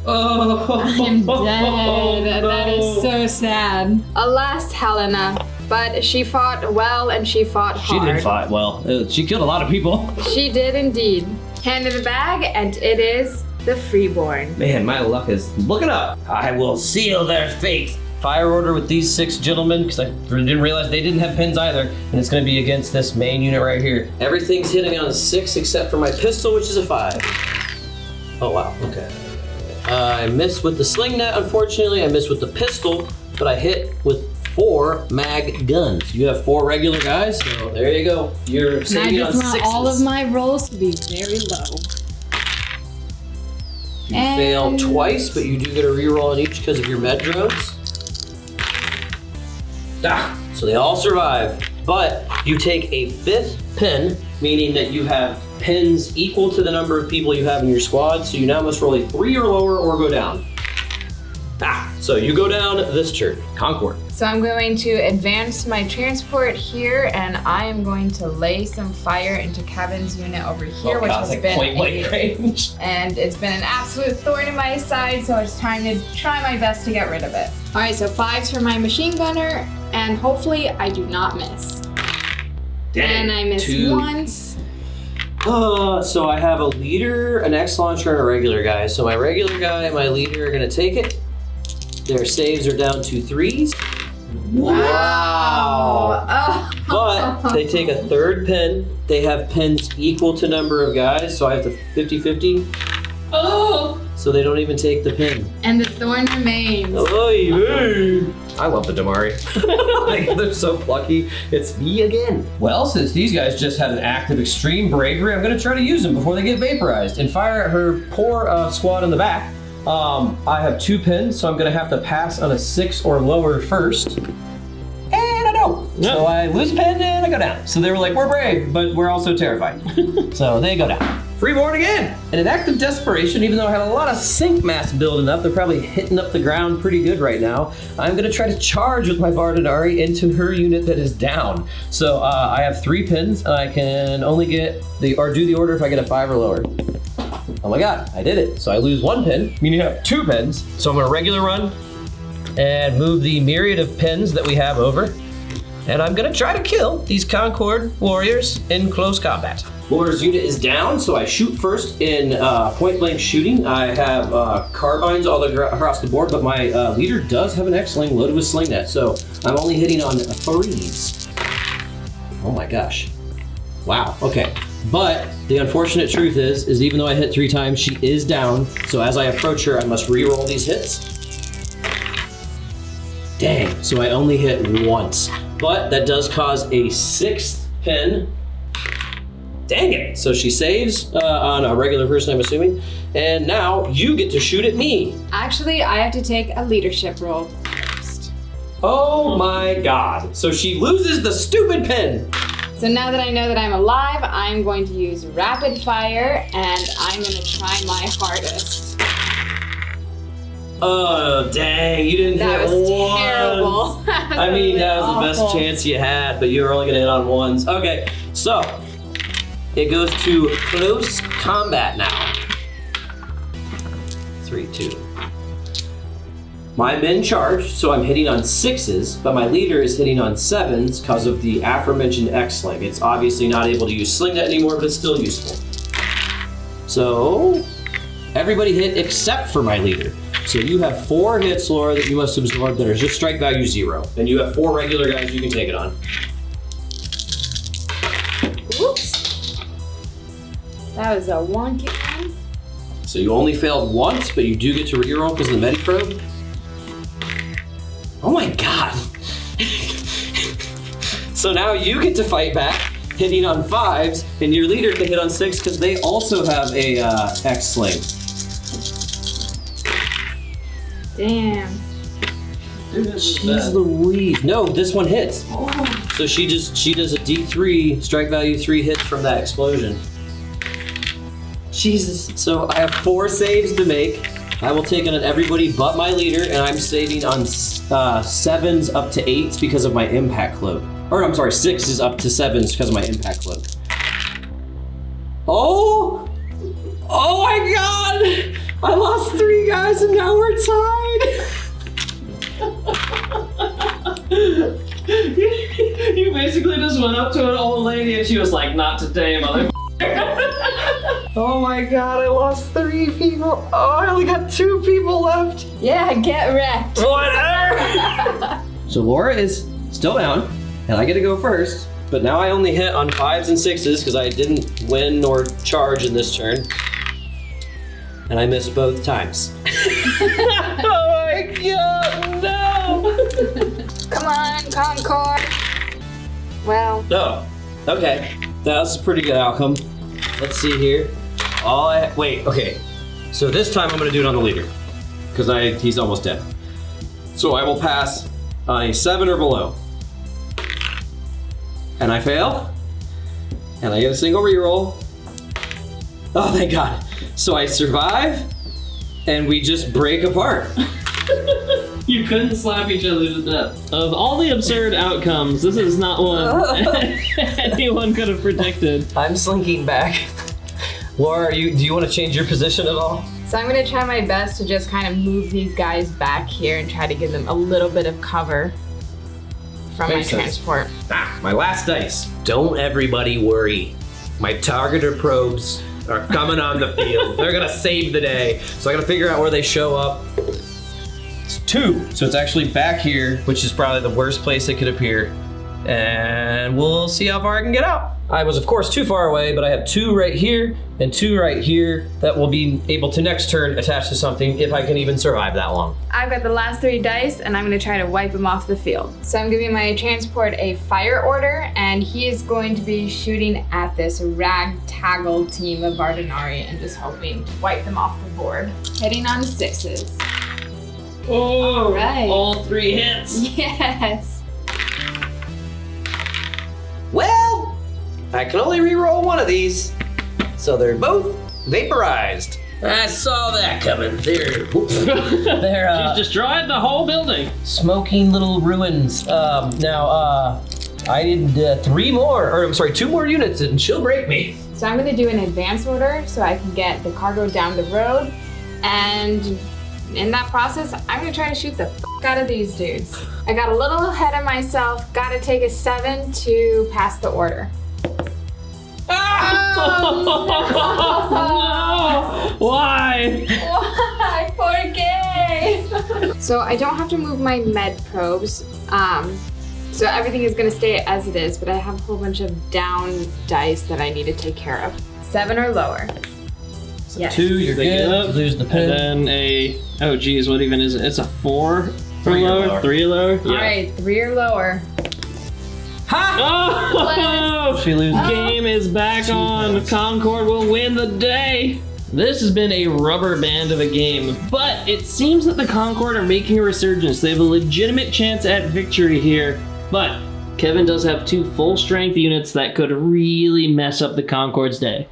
Oh, I'm dead. no. That is so sad. Alas, Helena. But she fought well and she fought She hard. did fight well. She killed a lot of people. She did indeed. Hand in the bag, and it is the Freeborn. Man, my luck is looking up. I will seal their fate. Fire order with these 6 gentlemen, because I didn't realize they didn't have pins either, and it's going to be against this main unit right here. Everything's hitting on a 6 except for my pistol, which is a 5. Oh, wow. Okay. I missed with the sling net, unfortunately. I missed with the pistol, but I hit with 4 mag guns. You have 4 regular guys, so there you go. You're saving on 6s. all of my rolls to be very low. You fail twice, but you do get a reroll on each because of your med drones. So they all survive, but you take a 5th pin, meaning that you have pins equal to the number of people you have in your squad, so you now must roll a 3 or lower or go down. So you go down this turn. Concord. So I'm going to advance my transport here, and I am going to lay some fire into Kevin's unit over here, which has been point blank range. and it's been an absolute thorn in my side, so it's time to try my best to get rid of it. All right, so 5s for my machine gunner, and hopefully I do not miss. And I miss 2. once. So I have a leader, an X launcher, and a regular guy. So my regular guy and my leader are gonna take it. Their saves are down to 3s. Wow. Oh. But they take a 3rd pin. They have pins equal to number of guys, so I have to 50-50. Oh. So they don't even take the pin. And the thorn remains. I love the Damari. Like, they're so plucky. It's me again. Well, since these guys just had an act of extreme bravery, I'm gonna try to use them before they get vaporized and fire at her poor squad in the back. I have 2 pins, so I'm gonna have to pass on a 6 or lower first. And I don't. Yep. So I lose a pin and I go down. So they were like, we're brave, but we're also terrified. So they go down. Freeborn again! In an act of desperation, even though I had a lot of sink mass building up, they're probably hitting up the ground pretty good right now. I'm gonna try to charge with my Bardinari into her unit that is down. So I have 3 pins, and I can only do the order if I get a 5 or lower. Oh my god, I did it. So I lose 1 pin, meaning I have 2 pins. So I'm gonna regular run and move the myriad of pins that we have over. And I'm gonna try to kill these Concord warriors in close combat. Laura's unit is down, so I shoot first in point blank shooting. I have carbines all across the board, but my leader does have an X-Sling loaded with sling net, so I'm only hitting on 3s. Oh my gosh. Wow, okay. But the unfortunate truth is even though I hit 3 times, she is down, so as I approach her, I must re-roll these hits. Dang, so I only hit once. But that does cause a 6th pin. Dang it. So she saves on a regular person, I'm assuming. And now you get to shoot at me. Actually, I have to take a leadership roll first. Oh my god. So she loses the stupid pin. So now that I know that I'm alive, I'm going to use rapid fire, and I'm going to try my hardest. Oh, dang. You didn't That hit was once. terrible. I mean, that was the best awful. chance you had, but you were only going to hit on 1s. Okay, so it goes to close combat now. 3, 2. My men charged, so I'm hitting on 6s, but my leader is hitting on 7s because of the aforementioned X-Sling. It's obviously not able to use sling net anymore, but it's still useful. So everybody hit except for my leader. So you have 4 hits, Laura, that you must absorb that are just strike value 0. And you have 4 regular guys you can take it on. Whoops. That was a wonky one. So you only failed once, but you do get to reroll because of the Mediprobe. Oh my god. So now you get to fight back, hitting on 5s, and your leader can hit on 6 because they also have a X-Sling. Damn. Jeez Louise. No, this one hits. So she does a D3, strike value 3 hits from that explosion. Jesus. So I have 4 saves to make. I will take on everybody but my leader, and I'm saving on 7s up to 8s because of my impact cloak. Or I'm sorry, 6s up to 7s because of my impact cloak. Oh! Oh my god! I lost 3 guys and now we're tied! You basically just went up to an old lady and she was like, not today, mother. Oh my god, I lost 3 people. Oh, I only got 2 people left. Yeah, get wrecked. Whatever! So Laura is still down, and I get to go first. But now I only hit on 5s and 6s because I didn't win nor charge in this turn. And I missed both times. Oh my god, no! Come on, Concord. Well, Oh, okay. That's a pretty good outcome. Let's see here. Wait, okay. So this time I'm gonna do it on the leader. Because he's almost dead. So I will pass on a 7 or below. And I fail. And I get a single reroll. Oh, thank God. So I survive, and we just break apart. You couldn't slap each other to death. Of all the absurd outcomes, this is not one anyone could have predicted. I'm slinking back. Laura, do you want to change your position at all? so I'm gonna try my best to just kind of move these guys back here and try to give them a little bit of cover from my Makes sense. transport. My last dice. Don't everybody worry. My targeter probes are coming on the field. They're gonna save the day. So I gotta figure out where they show up. It's 2, so it's actually back here, which is probably the worst place it could appear. And we'll see how far I can get out. I was, of course, too far away, but I have 2 right here and 2 right here that will be able to next turn attach to something if I can even survive that long. I've got the last 3 dice and I'm gonna try to wipe him off the field. So I'm giving my transport a fire order and he is going to be shooting at this ragtaggle team of Ardenari and just hoping to wipe them off the board. Hitting on 6s. Oh, right. all 3 hits. Yes. Well, I can only re-roll one of these, so they're both vaporized. I saw that coming. They're She's destroyed the whole building. smoking little ruins. I did 2 more units and she'll break me. So I'm gonna do an advance order so I can get the cargo down the road, and in that process, I'm gonna try to shoot the f out of these dudes. I got a little ahead of myself, gotta take a 7 to pass the order. No! Why? Why? Por qué? So I don't have to move my med probes. So everything is gonna stay as it is, but I have a whole bunch of down dice that I need to take care of. 7 or lower. Yes. 2, you're Pick it good. up, Lose the pen. And then oh geez, what even is it? It's a 4 for 3 or lower? lower. 3 or lower? Yeah. All right, 3 or lower. Ha! Oh! She loses. Game is back on. Concord will win the day. This has been a rubber band of a game, but it seems that the Concord are making a resurgence. They have a legitimate chance at victory here, but Kevin does have 2 full strength units that could really mess up the Concord's day.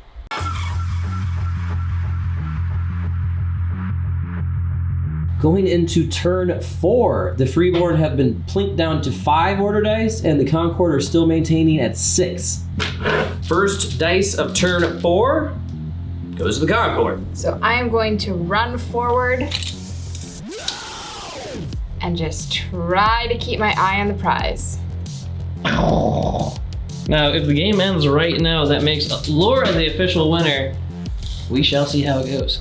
Going into turn 4, the Freeborn have been plinked down to 5 order dice, and the Concord are still maintaining at 6. First dice of turn 4 goes to the Concord. So I am going to run forward and just try to keep my eye on the prize. Now, if the game ends right now, that makes Laura the official winner. We shall see how it goes.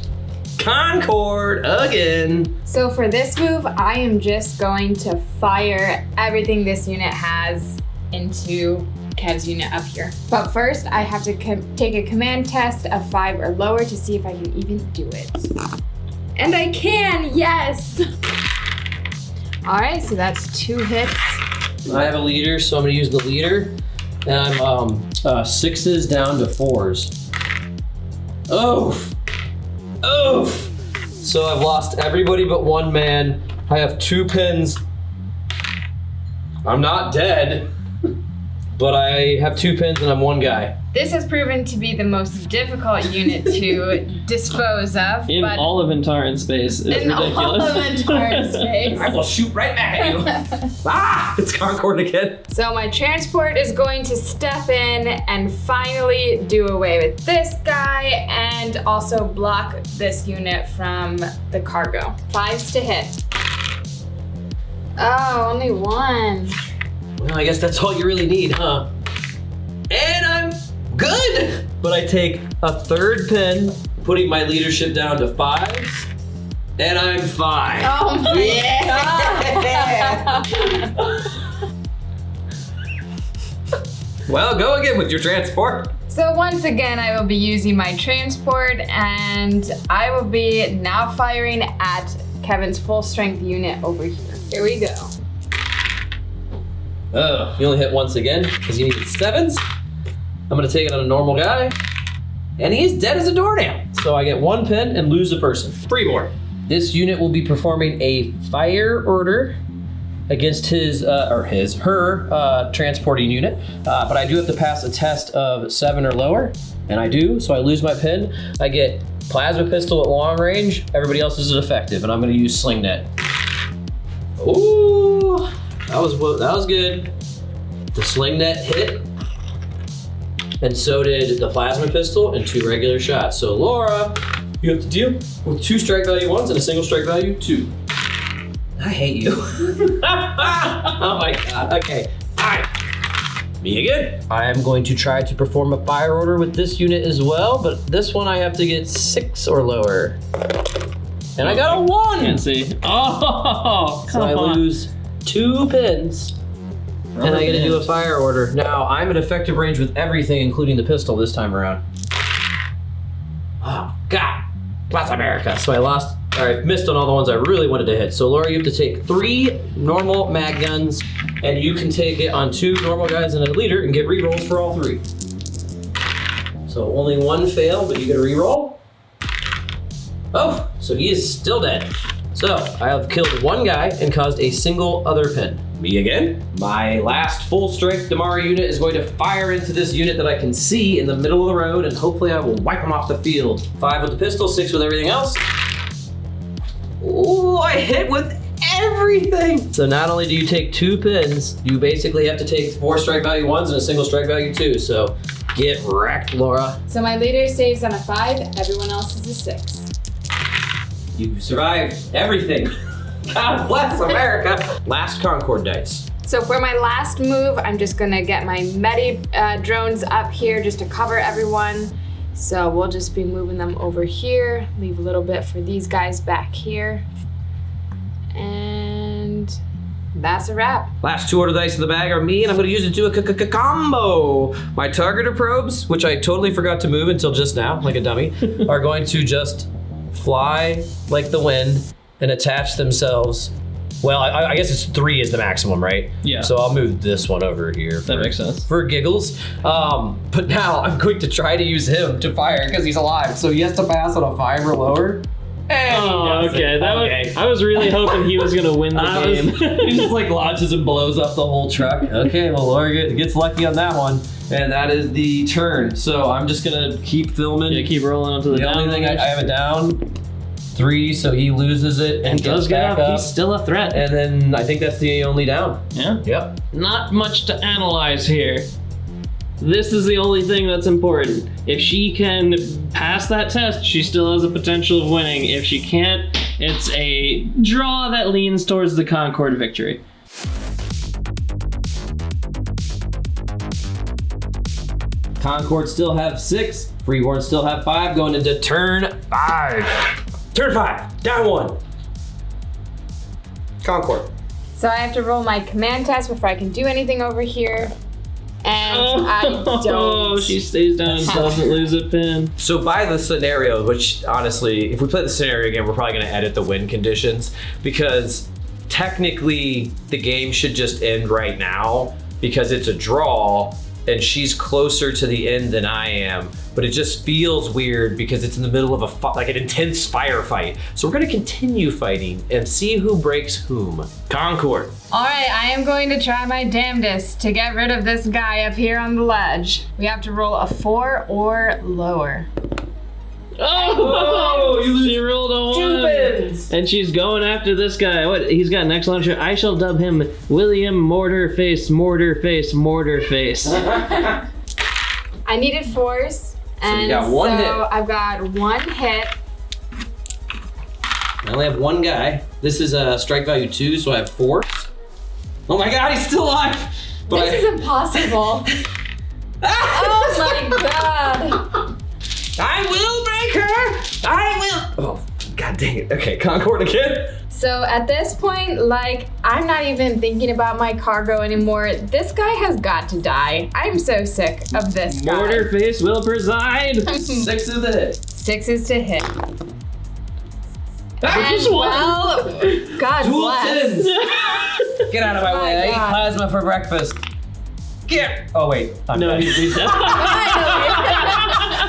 Concord again. So for this move, I am just going to fire everything this unit has into Kev's unit up here. But first, I have to take a command test of 5 or lower to see if I can even do it. And I can, yes! All right, so that's 2 hits. I have a leader, so I'm gonna use the leader. And I'm 6s down to 4s. Oof. Oof. So I've lost everybody but 1 man. I have 2 pins. I'm not dead. but I have 2 pins and I'm 1 guy. This has proven to be the most difficult unit to dispose of. In but all of Antares space. It's in ridiculous. all of Antares space. I will shoot right back at you. Ah! It's Concord again. So my transport is going to step in and finally do away with this guy and also block this unit from the cargo. 5s to hit. Oh, only 1. Well, I guess that's all you really need, huh? And I'm good! But I take a 3rd pin, putting my leadership down to 5s, and I'm 5. Oh my god! Well, go again with your transport. So once again, I will be using my transport and I will be now firing at Kevin's full strength unit over here. Here we go. Oh, you only hit once again because you needed 7s. I'm gonna take it on a normal guy, and he is dead as a doornail. So I get 1 pin and lose a person. Freeborn. This unit will be performing a fire order against her transporting unit, but I do have to pass a test of 7 or lower, and I do, so I lose my pin. I get plasma pistol at long range. Everybody else is effective, and I'm gonna use sling net. Ooh, that was good. The sling net hit, and so did the plasma pistol and 2 regular shots. So Laura, you have to deal with 2 strike value 1s and a single strike value 2. I hate you. Oh my god. Okay. Alright. Me again. I am going to try to perform a fire order with this unit as well, but this one I have to get 6 or lower. And I got a 1! Can't see. Oh, So I lose 2 pins. And I get to do a fire order. Now, I'm at effective range with everything, including the pistol this time around. Oh, God. Bless America. So I missed on all the ones I really wanted to hit. So, Laura, you have to take 3 normal mag guns, and you can take it on 2 normal guys and a leader and get rerolls for all 3. So, only 1 fail, but you get a reroll. Oh, so he is still dead. So, I have killed 1 guy and caused a single other pin. Me again. My last full strength Damari unit is going to fire into this unit that I can see in the middle of the road, and hopefully I will wipe him off the field. 5 with the pistol, 6 with everything else. Ooh, I hit with everything. So not only do you take 2 pins, you basically have to take 4 strike value 1s and a single strike value 2. So get wrecked, Laura. So my leader saves on a 5, everyone else is a 6. You survived everything. God bless America. Last Concord dice. So for my last move, I'm just gonna get my medi drones up here just to cover everyone. So we'll just be moving them over here, leave a little bit for these guys back here. And that's a wrap. Last 2 order dice in the bag are me, and I'm going to use it to do a combo. My targeter probes, which I totally forgot to move until just now, like a dummy, are going to just fly like the wind and attach themselves. Well, I guess it's 3 is the maximum, right? Yeah. So I'll move this one over here. That makes sense. For giggles. But now I'm going to try to use him to fire because he's alive. So he has to pass on a 5 or lower. And Oh, okay. I was really hoping he was gonna win the game. He just like launches and blows up the whole truck. Okay, well, Laura gets lucky on that one. And that is the turn. So I'm just gonna keep filming. Yeah, keep rolling onto the The down. only thing I have it down 3, so he loses it and does gets get back up. up. He's still a threat. And then I think that's the only down. Yeah. Yep. Not much to analyze here. This is the only thing that's important. If she can pass that test, she still has a potential of winning. If she can't, it's a draw that leans towards the Concord victory. Concord still have 6. Freeborn still have 5 going into turn 5. Turn 5, down 1. Concord. So I have to roll my command test before I can do anything over here. And I don't. Oh, she stays down and doesn't lose a pin. So by the scenario, which honestly, if we play the scenario again, we're probably going to edit the win conditions because technically the game should just end right now because it's a draw and she's closer to the end than I am, but it just feels weird because it's in the middle of like an intense firefight. So we're gonna continue fighting and see who breaks whom. Concord. All right, I am going to try my damnedest to get rid of this guy up here on the ledge. We have to roll a 4 or lower. Oh, she rolled a 1. And she's going after this guy. What? He's got an excellent launcher. I shall dub him William Mortarface. I needed 4s. And you got one hit. I've got 1 hit. I only have one guy. This is a strike value 2, so I have 4. Oh my god, he's still alive! This is impossible. Oh my god. I will break her! I will! Oh, god dang it. Okay, Concord again. So at this point, like, I'm not even thinking about my cargo anymore. This guy has got to die. I'm so sick of this guy. Mortarface will preside. 6 is the hit. 6 is to hit. Just one. Well, God bless. Get out of my way. I eat God. plasma for breakfast. Get! Oh wait, I'm No, dead. he's dead.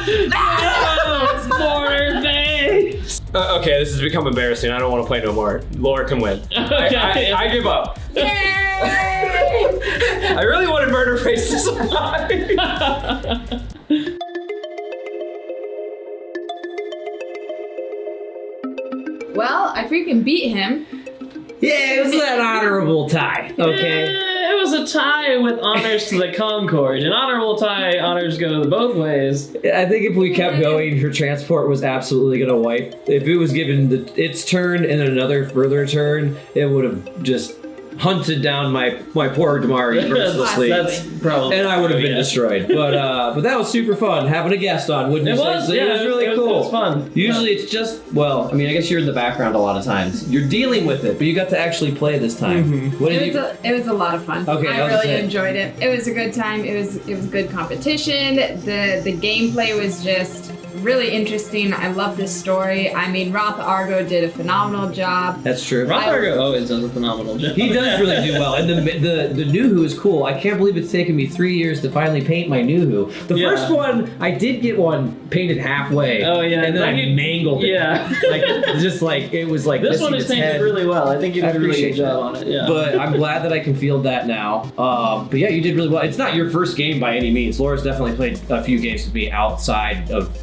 It's Mortarface. Okay, this has become embarrassing. I don't want to play no more. Laura can win. Okay. I give up. Yay! I really wanted Murderface to survive. Well, I freaking beat him. Yeah, it was an honorable tie. Okay. It was a tie with honors to the Concord. An honorable tie, honors go both ways. I think if we kept going, her transport was absolutely gonna wipe. If it was given its turn and another further turn, it would have just hunted down my poor Damari mercilessly. That's probably. And I would have been destroyed. But that was super fun having a guest on, wouldn't you It say? was, So yeah, it was really it cool. was fun. Usually it's just, well, I mean, I guess you're in the background a lot of times. You're dealing with it, but you got to actually play this time. What did you? It was a lot of fun. Okay, I how's really it? enjoyed it. It was a good time. It was good competition. The gameplay was just really interesting. I love this story. I mean, Roth Argo did a phenomenal job. That's true. Roth Argo always does a phenomenal job. He does really do well, and the Nuhu is cool. I can't believe it's taken me 3 years to finally paint my Nuhu. The Yeah. first one, I did get one painted halfway. Oh, yeah. and then I mangled it. Yeah. like just like it was like This one missing is its painted head. really well. I think you I did a really appreciate good job that. on it. Yeah. But I'm glad that I can field that now. But yeah, you did really well. It's not your first game by any means. Laura's definitely played a few games with me outside of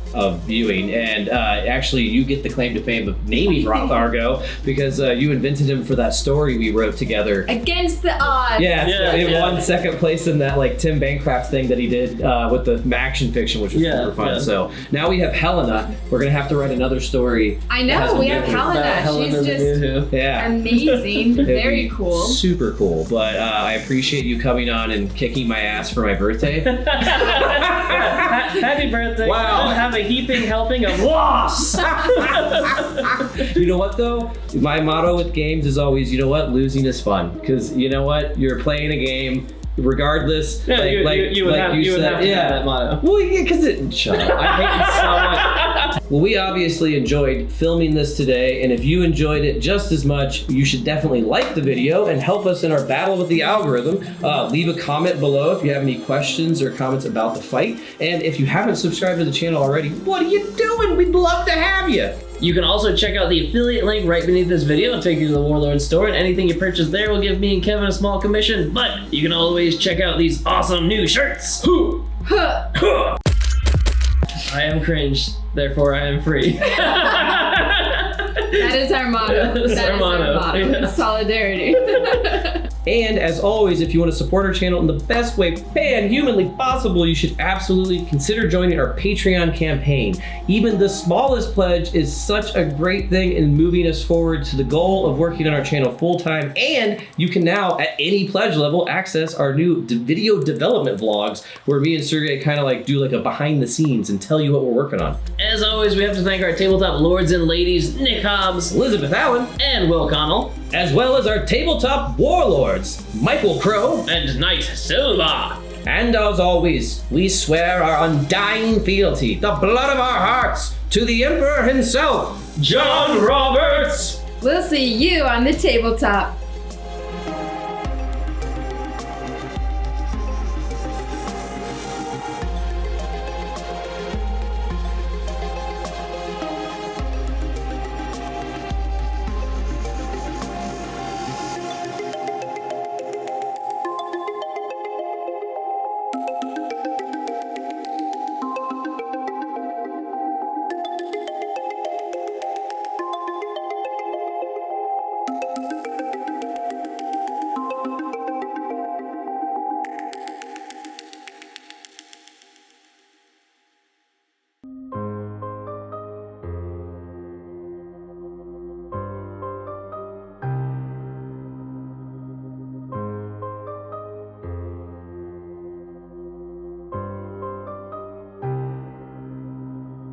viewing, and actually you get the claim to fame of naming Roth Argo because you invented him for that story we wrote together. Against the odds. Yeah, it yeah. won second place in that like Tim Bancroft thing that he did with the action fiction, which was super fun. Yeah. So now we have Helena. We're gonna have to write another story. I know, we have Helena. She's just Yeah. amazing. It'd Very be cool. Super cool. But I appreciate you coming on and kicking my ass for my birthday. Happy birthday. Wow. Have a heaping helping of loss. You know what though? My motto with games is always, you know what? Losing is fun. Because you know what? You're playing a game. Regardless, Yeah, you would have to have that motto. Well, yeah, because shut up. I hate it so much. Well, we obviously enjoyed filming this today, and if you enjoyed it just as much, you should definitely like the video and help us in our battle with the algorithm. Leave a comment below if you have any questions or comments about the fight, and if you haven't subscribed to the channel already, what are you doing? We'd love to have you. You can also check out the affiliate link right beneath this video and take you to the Warlord store, and anything you purchase there will give me and Kevin a small commission, but you can always check out these awesome new shirts. I am cringe, therefore I am free. That is our motto. That is our motto. Yeah. Solidarity. And as always, if you want to support our channel in the best way pan-humanly possible, you should absolutely consider joining our Patreon campaign. Even the smallest pledge is such a great thing in moving us forward to the goal of working on our channel full-time, and you can now, at any pledge level, access our new video development vlogs, where me and Sergey kind of like do like a behind the scenes and tell you what we're working on. As always, we have to thank our tabletop lords and ladies, Nick Hobbs, Elizabeth Allen, and Will Connell, as well as our tabletop warlords, Michael Crow, and Knight Silva. and as always, we swear our undying fealty, the blood of our hearts, to the Emperor himself, John Roberts. We'll see you on the tabletop.